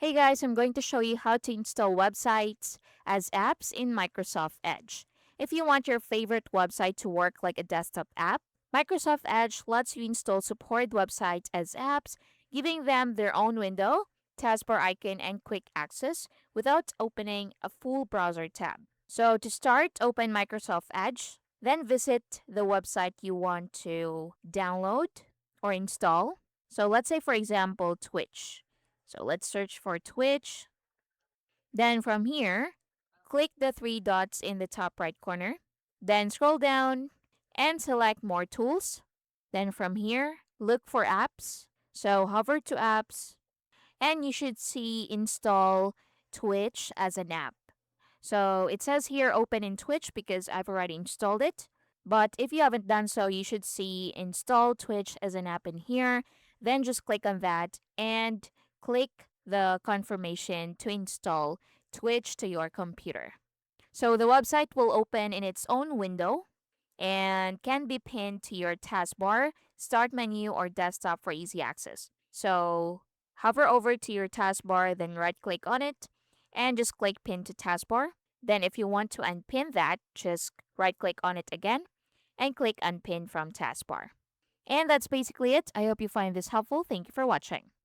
Hey guys, I'm going to show you how to install websites as apps in Microsoft Edge. If you want your favorite website to work like a desktop app, Microsoft Edge lets you install supported websites as apps, giving them their own window, taskbar icon, and quick access without opening a full browser tab. So to start, open Microsoft Edge, then visit the website you want to download or install. So let's say, for example, Twitch. So let's search for Twitch. Then from here, click the three dots in the top right corner. Then scroll down and select More Tools. Then from here, look for apps. So hover to apps and you should see Install Twitch as an app. So it says here open in Twitch because I've already installed it. But if you haven't done so, you should see Install Twitch as an app in here. Then just click on that and click the confirmation to install Twitch to your computer. So the website will open in its own window and can be pinned to your taskbar, start menu, or desktop for easy access. So hover over to your taskbar, then right click on it and just click pin to taskbar. Then if you want to unpin that, just right click on it again and click unpin from taskbar. And that's basically it. I hope you find this helpful. Thank you for watching.